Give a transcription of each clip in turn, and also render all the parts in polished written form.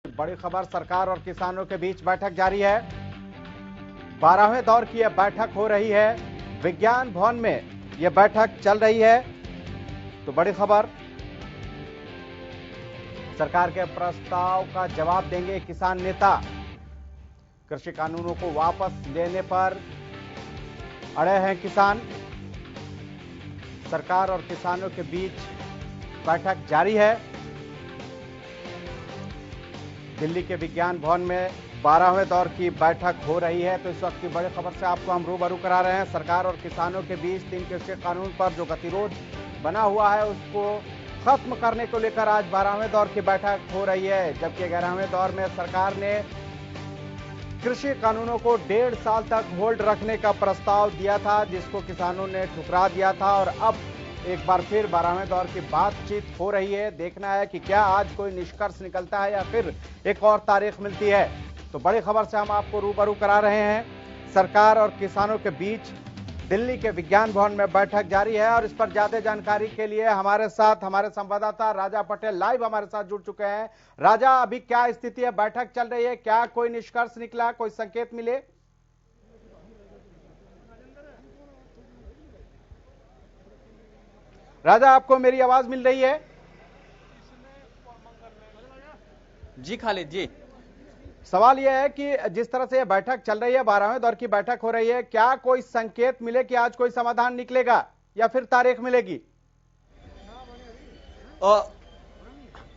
बड़ी खबर, सरकार और किसानों के बीच बैठक जारी है। 12वें दौर की यह बैठक हो रही है। विज्ञान भवन में यह बैठक चल रही है। तो बड़ी खबर, सरकार के प्रस्ताव का जवाब देंगे किसान नेता। कृषि कानूनों को वापस लेने पर अड़े हैं किसान। सरकार और किसानों के बीच बैठक जारी है। दिल्ली के विज्ञान भवन में 12वें दौर की बैठक हो रही है। तो इस वक्त की बड़ी खबर से आपको हम रूबरू करा रहे हैं। सरकार और किसानों के बीच 3 कृषि कानून पर जो गतिरोध बना हुआ है उसको खत्म करने को लेकर आज 12वें दौर की बैठक हो रही है। जबकि 11वें दौर में सरकार ने कृषि कानूनों को 1.5 साल तक होल्ड रखने का प्रस्ताव दिया था, जिसको किसानों ने ठुकरा दिया था। और अब एक बार फिर 12वें दौर की बातचीत हो रही है। देखना है कि क्या आज कोई निष्कर्ष निकलता है या फिर एक और तारीख मिलती है। तो बड़ी खबर से हम आपको रूबरू करा रहे हैं। सरकार और किसानों के बीच दिल्ली के विज्ञान भवन में बैठक जारी है। और इस पर ज्यादा जानकारी के लिए हमारे साथ हमारे संवाददाता राजा पटेल लाइव हमारे साथ जुड़ चुके हैं। राजा, अभी क्या स्थिति है? बैठक चल रही है, क्या कोई निष्कर्ष निकला, कोई संकेत मिले? राजा, आपको मेरी आवाज मिल रही है? जी खालिद जी, सवाल यह है कि जिस तरह से यह बैठक चल रही है, 12वें दौर की बैठक हो रही है, क्या कोई संकेत मिले कि आज कोई समाधान निकलेगा या फिर तारीख मिलेगी?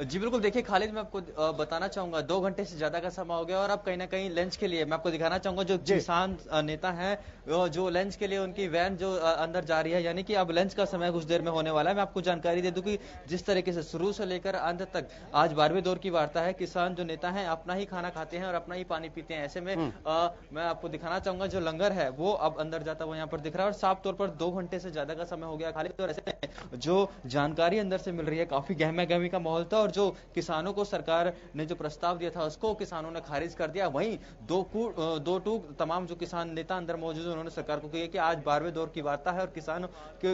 जी बिल्कुल। देखिए खालिद, मैं आपको बताना चाहूंगा 2 घंटे से ज्यादा का समय हो गया और अब कहीं ना कहीं लंच के लिए मैं आपको दिखाना चाहूंगा जो किसान नेता हैं जो लंच के लिए उनकी वैन जो अंदर जा रही है, यानी कि अब लंच का समय कुछ देर में होने वाला है। मैं आपको जानकारी दे दूं कि जिस तरीके से शुरू से लेकर अंत तक आज 12वें दौर की वार्ता है। किसान जो नेता है अपना ही खाना खाते हैं और अपना ही पानी पीते हैं। ऐसे में मैं आपको दिखाना चाहूंगा जो लंगर है वो अब अंदर जाता हुआ यहाँ पर दिख रहा है और साफ तौर पर 2 घंटे से ज्यादा का समय हो गया खालिद। और ऐसे में जो जानकारी अंदर से मिल रही है, काफी गहमा गहमी का माहौल था और जो किसानों को सरकार ने जो प्रस्ताव दिया था उसको किसानों ने खारिज कर दिया। वहीं दो टूक तमाम जो किसान नेता अंदर मौजूद है उन्होंने सरकार को कहा कि आज 12वें दौर की वार्ता है और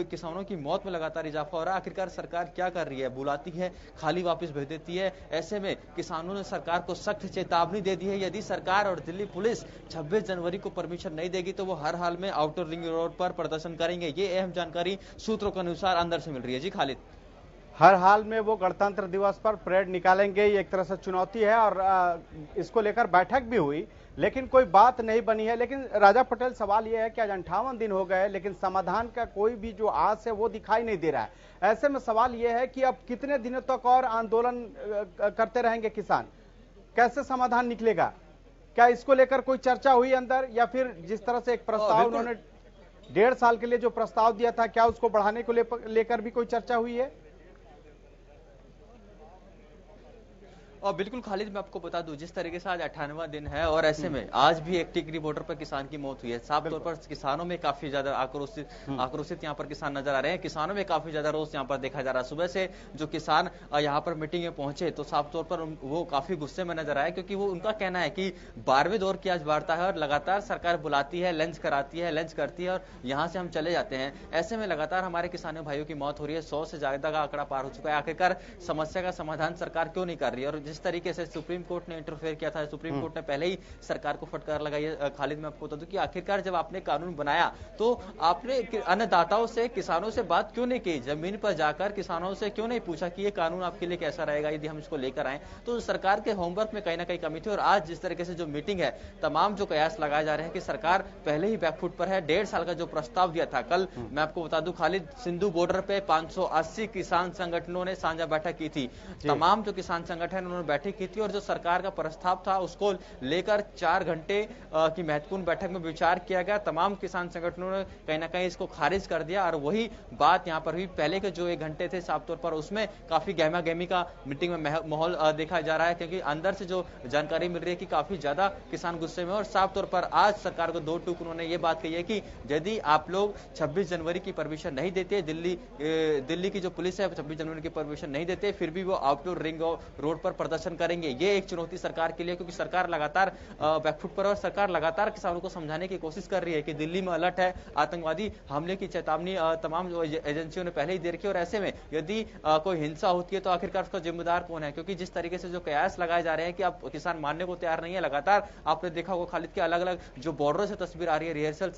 किसानों की मौत में लगातार इजाफा हो रहा है। आखिरकार सरकार क्या कर रही है? बुलाती है, खाली वापस भेज देती है। ऐसे में किसानों ने सरकार को सख्त चेतावनी दे दी है, यदि सरकार और दिल्ली पुलिस 26 जनवरी को परमिशन नहीं देगी तो वो हर हाल में आउटर रिंग रोड पर प्रदर्शन करेंगे। ये अहम जानकारी सूत्रों के अनुसार अंदर से मिल रही है। जी खालिद, हर हाल में वो गणतंत्र दिवस पर परेड निकालेंगे, ये एक तरह से चुनौती है। और इसको लेकर बैठक भी हुई लेकिन कोई बात नहीं बनी है। लेकिन राजा पटेल, सवाल यह है कि आज 58 दिन हो गए लेकिन समाधान का कोई भी जो आस है वो दिखाई नहीं दे रहा है। ऐसे में सवाल यह है कि अब कितने दिनों तक और आंदोलन करते रहेंगे किसान? कैसे समाधान निकलेगा? क्या इसको लेकर कोई चर्चा हुई अंदर, या फिर जिस तरह से एक प्रस्ताव उन्होंने 1.5 साल के लिए जो प्रस्ताव दिया था, क्या उसको बढ़ाने को लेकर भी कोई चर्चा हुई है? और बिल्कुल खालिद, मैं आपको बता दूं जिस तरीके से आज 98वां दिन है और ऐसे में आज भी एक टिकरी बॉर्डर पर किसान की मौत हुई है। साफ तौर पर किसानों में काफी ज्यादा आक्रोशित यहाँ पर किसान नजर आ रहे हैं। किसानों में काफी ज्यादा रोष यहाँ पर देखा जा रहा है। सुबह से जो किसान यहाँ पर मीटिंग में पहुंचे तो साफ तौर पर वो काफी गुस्से में नजर आए, क्योंकि वो उनका कहना है कि 12वें दौर की आज वार्ता है और लगातार सरकार बुलाती है, लंच कराती है, लंच करती है और यहाँ से हम चले जाते हैं। ऐसे में लगातार हमारे किसानों भाइयों की मौत हो रही है। 100 से ज्यादा का आंकड़ा पार हो चुका है। आखिरकार समस्या का समाधान सरकार क्यों नहीं कर रही है? और जिस तरीके से सुप्रीम कोर्ट ने इंटरफेयर किया था, सुप्रीम कोर्ट ने पहले ही सरकार को फटकार लगाई है। खालिद, मैं आपको बता दूं कि आखिरकार जब आपने कानून बनाया तो आपने अन्नदाताओं से, किसानों से बात क्यों नहीं की? जमीन पर जाकर किसानों से क्यों नहीं पूछा कि ये कानून आपके लिए कैसा रहेगा यदि हम इसको लेकर आए? तो सरकार के होमवर्क में कहीं ना कहीं कमी थी। और आज जिस तरीके से जो मीटिंग है, तमाम जो कयास लगाए जा रहे हैं कि सरकार पहले ही बैकफुट पर है। 1.5 साल का जो प्रस्ताव दिया था, कल मैं आपको बता दूं खालिद, सिंधु बॉर्डर पे 580 किसान संगठनों ने साझा बैठक की थी। तमाम जो किसान संगठन उन्होंने बैठक की थी और जो सरकार का प्रस्ताव था उसको लेकर 4 घंटे की महत्वपूर्ण बैठक में विचार किया गया। तमाम किसान संगठनों ने कहीं ना कहीं इसको खारिज कर दिया और वही बात यहां पर हुई। पहले के जो 1 घंटे थे साफ तौर पर उसमें काफी गहमा गहमी का मीटिंग में माहौल देखा जा रहा है, क्योंकि अंदर से जो जानकारी मिल रही है कि काफी ज्यादा किसान गुस्से में। और साफ तौर पर आज सरकार को 2 टूक उन्होंने ये बात कही है कि यदि आप लोग 26 जनवरी की परमिशन नहीं देते, दिल्ली की जो पुलिस है 26 जनवरी की परमिशन नहीं देते, फिर भी वो आउटडोर रिंग रोड पर प्रदर्शन करेंगे। ये एक चुनौती सरकार के लिए, क्योंकि सरकार लगातार बैकफुट पर, और सरकार लगातार किसानों को समझाने की कोशिश कर रही है कि दिल्ली में अलर्ट है, आतंकवादी हमले की चेतावनी तमाम एजेंसियों ने पहले ही दे रखी है, और ऐसे में यदि कोई हिंसा होती है तो आखिरकार उसका जिम्मेदार कौन है? क्योंकि जिस तरीके से जो कयास लगाए जा रहे हैं कि अब किसान मानने को तैयार नहीं है, लगातार आपने देखा होगा खालिद के अलग अलग जो बॉर्डर से तस्वीर आ रही है रिहर्सल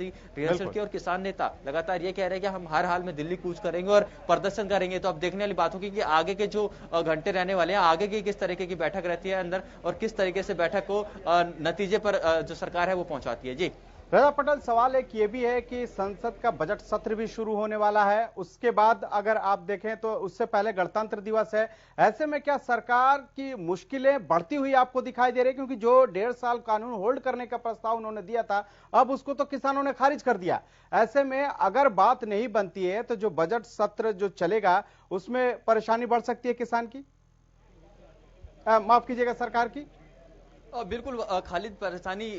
की, और किसान नेता लगातार ये कह रहे हैं कि हम हर हाल में दिल्ली कूच करेंगे और प्रदर्शन करेंगे। तो अब देखने वाली बात होगी कि आगे के जो घंटे रहने वाले हैं, आगे की किस तरीके की बैठक रहती है अंदर, और किस तरीके से बैठक को नतीजे पर जो सरकार है वो पहुंचाती है। जी रजा पटेल, सवाल एक ये भी है कि संसद का बजट सत्र भी शुरू होने वाला है, उसके बाद अगर आप देखें तो उससे पहले गणतंत्र दिवस है। ऐसे में क्या सरकार की मुश्किलें बढ़ती हुई आपको दिखाई दे रही है? क्योंकि जो 1.5 साल कानून होल्ड करने का प्रस्ताव उन्होंने दिया था, अब उसको तो किसानों ने खारिज कर दिया। ऐसे में अगर बात नहीं बनती है तो जो बजट सत्र जो चलेगा उसमें परेशानी बढ़ सकती है किसान की, माफ कीजिएगा, सरकार की। बिल्कुल खालिद, परेशानी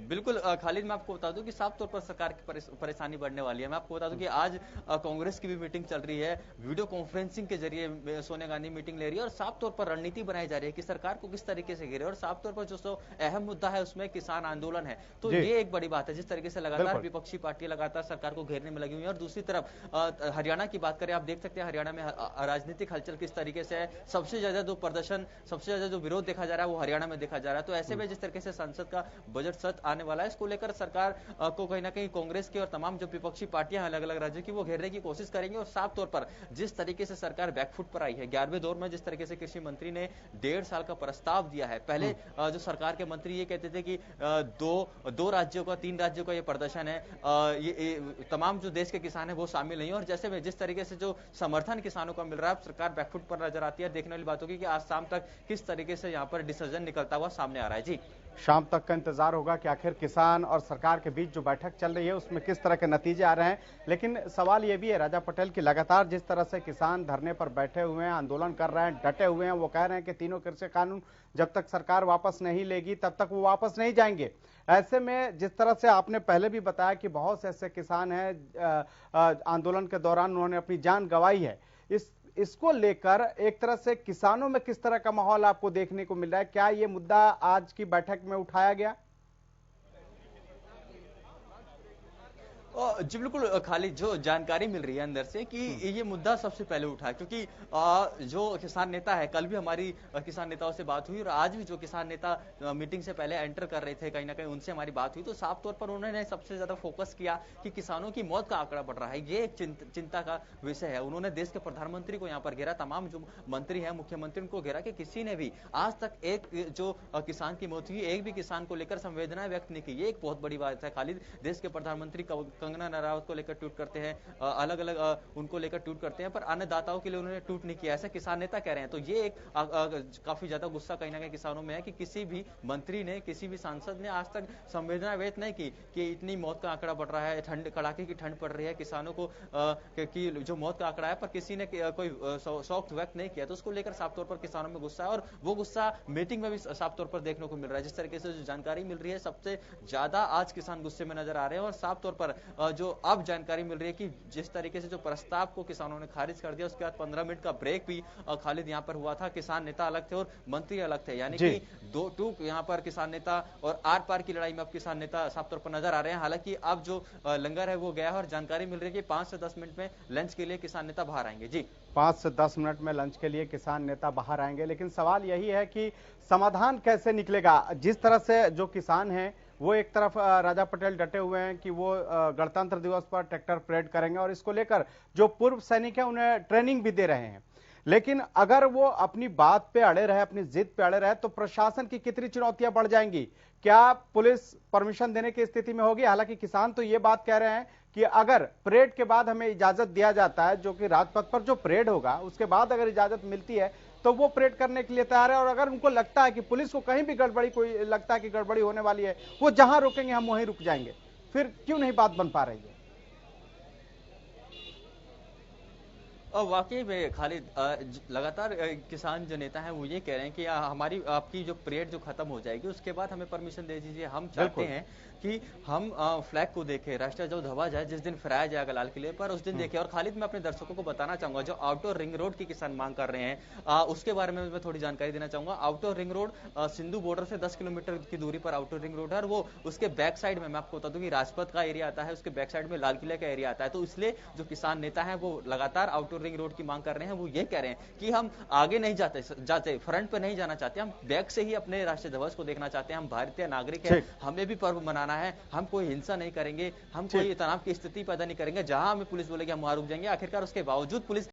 बिल्कुल खालिद, मैं आपको बता दूं कि साफ तौर पर सरकार की परेशानी बढ़ने वाली है। मैं आपको बता दूं कि आज कांग्रेस की भी मीटिंग चल रही है, वीडियो कॉन्फ्रेंसिंग के जरिए सोनिया गांधी मीटिंग ले रही है, और साफ तौर पर रणनीति बनाई जा रही है कि सरकार को किस तरीके से घेरे, और साफ तौर पर जो अहम मुद्दा है उसमें किसान आंदोलन है। तो ये एक बड़ी बात है, जिस तरीके से लगातार विपक्षी पार्टियां लगातार सरकार को घेरने में लगी हुई है। और दूसरी तरफ हरियाणा की बात करें, आप देख सकते हैं हरियाणा में राजनीतिक हलचल किस तरीके से है। सबसे ज्यादा जो प्रदर्शन, सबसे ज्यादा जो विरोध देखा जा रहा है वो हरियाणा में देखा जा रहा है। तो ऐसे में जिस तरीके से संसद का बजट सत्र आने वाला है, इसको लेकर सरकार को कहीं ना कहीं कांग्रेस की और तमाम जो विपक्षी पार्टियां हैं अलग अलग राज्यों की, वो घेरने की कोशिश करेंगे। और साफ तौर पर जिस तरीके से सरकार बैकफुट पर आई है 11वें दौर में, जिस तरीके से कृषि मंत्री ने 1.5 साल का प्रस्ताव दिया है। पहले जो सरकार के मंत्री ये कहते थे कि दो राज्यों का, 3 राज्यों का ये प्रदर्शन है, ये तमाम जो देश के किसान है वो शामिल नहीं है। और जैसे में जिस तरीके से जो समर्थन किसानों को मिल रहा है, सरकार बैकफुट पर नजर आती है। देखने वाली बात होगी कि आज शाम तक किस तरीके से यहाँ पर डिसीजन निकलता हुआ सामने आ रहा है। जी शाम तक का इंतजार होगा कि आखिर किसान और सरकार के बीच जो बैठक चल रही है उसमें किस तरह के नतीजे आ रहे हैं। लेकिन सवाल यह भी है राजा पटेल की, लगातार जिस तरह से किसान धरने पर बैठे हुए हैं, आंदोलन कर रहे हैं, डटे हुए हैं, वो कह रहे हैं कि तीनों कृषि कानून जब तक सरकार वापस नहीं लेगी तब तक वो वापस नहीं जाएंगे। ऐसे में जिस तरह से आपने पहले भी बताया कि बहुत से ऐसे किसान हैं आंदोलन के दौरान उन्होंने अपनी जान गंवाई है, इसको लेकर एक तरह से किसानों में किस तरह का माहौल आपको देखने को मिल रहा है? क्या ये मुद्दा आज की बैठक में उठाया गया? जी बिल्कुल खालिद, जो जानकारी मिल रही है अंदर से कि ये मुद्दा सबसे पहले उठा, क्योंकि जो किसान नेता है, कल भी हमारी किसान नेताओं से बात हुई और आज भी जो किसान नेता मीटिंग से पहले एंटर कर रहे थे, कहीं ना कहीं उनसे हमारी बात हुई, तो साफ तौर पर उन्होंने सबसे ज्यादा फोकस किया कि किसानों की मौत का आंकड़ा बढ़ रहा है, ये एक चिंता का विषय है। उन्होंने देश के प्रधानमंत्री को यहाँ पर घेरा, तमाम जो मंत्री है, मुख्यमंत्री उनको घेरा कि किसी ने भी आज तक एक जो किसान की मौत हुई, एक भी किसान को लेकर संवेदना व्यक्त नहीं की। ये एक बहुत बड़ी बात है खालिद। देश के प्रधानमंत्री कंगना रनावत को लेकर ट्वीट करते हैं, अलग अलग उनको लेकर ट्वीट करते हैं, पर अन्नदाताओं के लिए उन्होंने ट्वीट नहीं किया, ऐसा किसान नेता कह रहे हैं। तो ये एक काफी ज्यादा गुस्सा कहीं ना कहीं किसानों में है कि किसी भी मंत्री ने, किसी भी सांसद ने आज तक संवेदना व्यक्त नहीं की कि इतनी मौत का आंकड़ा बढ़ रहा है, ठंड, कड़ाके की ठंड पड़ रही है, किसानों को कि जो मौत का आंकड़ा है, पर किसी ने कोई शौक व्यक्त नहीं किया। तो उसको लेकर साफ तौर पर किसानों में गुस्सा है, और वो गुस्सा मीटिंग में भी साफ तौर पर देखने को मिल रहा है। जिस तरीके से जो जानकारी मिल रही है, सबसे ज्यादा आज किसान गुस्से में नजर आ रहे हैं। और साफ तौर पर जो अब जानकारी मिल रही है कि जिस तरीके से जो प्रस्ताव को किसानों ने खारिज कर दिया, उसके बाद 15 मिनट का ब्रेक भी खालिद यहाँ पर हुआ था। किसान नेता अलग थे और मंत्री अलग थे, यानी कि दो यहाँ पर किसान नेता और आर पार की लड़ाई में अब किसान नेता साफ तौर पर नजर आ रहे हैं। हालांकि अब जो लंगर है वो गया है, और जानकारी मिल रही है कि 5 से 10 मिनट में लंच के लिए किसान नेता बाहर आएंगे। जी 5 से 10 मिनट में लंच के लिए किसान नेता बाहर आएंगे। लेकिन सवाल यही है कि समाधान कैसे निकलेगा? जिस तरह से जो किसान हैं वो एक तरफ राजा पटेल डटे हुए हैं कि वो गणतंत्र दिवस पर ट्रैक्टर परेड करेंगे, और इसको लेकर जो पूर्व सैनिक हैं उन्हें ट्रेनिंग भी दे रहे हैं। लेकिन अगर वो अपनी बात पे अड़े रहे, अपनी जिद पे अड़े रहे, तो प्रशासन की कितनी चुनौतियां बढ़ जाएंगी? क्या पुलिस परमिशन देने की स्थिति में होगी? हालांकि किसान तो ये बात कह रहे हैं कि अगर परेड के बाद हमें इजाजत दिया जाता है, जो कि राजपथ पर जो परेड होगा उसके बाद अगर इजाजत मिलती है तो वो परेड करने के लिए तैयार है। और अगर उनको लगता है कि पुलिस को कहीं भी गड़बड़ी, कोई लगता है कि गड़बड़ी होने वाली है, वो जहां रोकेंगे हम वहीं रुक जाएंगे। फिर क्यों नहीं बात बन पा रही है? और वाकई में खालिद लगातार किसान जो नेता हैं वो ये कह रहे हैं कि हमारी आपकी जो परेड जो खत्म हो जाएगी उसके बाद हमें परमिशन दे दीजिए। हम चाहते हैं कि हम फ्लैग को देखें, राष्ट्रीय ध्वज ध्वज है जिस दिन फहराया जाएगा लाल किले पर उस दिन देखें। और खालिद मैं अपने दर्शकों को बताना चाहूंगा जो आउटर रिंग रोड की किसान मांग कर रहे हैं उसके बारे में मैं थोड़ी जानकारी देना चाहूंगा। Outer ring road Sindhu border से 10 किलोमीटर की दूरी पर आउटर रिंग रोड है और वो उसके बैक साइड में मैं आपको बता दूं कि राजपथ का एरिया आता है, उसके बैक साइड में लाल किले का एरिया आता है। तो इसलिए जो किसान नेता है वो लगातार आउटर रिंग रोड की मांग कर रहे हैं। वो ये कह रहे हैं कि हम आगे नहीं जाते फ्रंट पे नहीं जाना चाहते, हम बैक से ही अपने राष्ट्रीय ध्वज को देखना चाहते हैं। हम भारतीय नागरिक हैं, हमें भी पर्व मनाना है, हम कोई हिंसा नहीं करेंगे, हम कोई तनाव की स्थिति पैदा नहीं करेंगे। जहां हमें पुलिस बोलेगी हम वहां रुक जाएंगे। आखिरकार उसके बावजूद पुलिस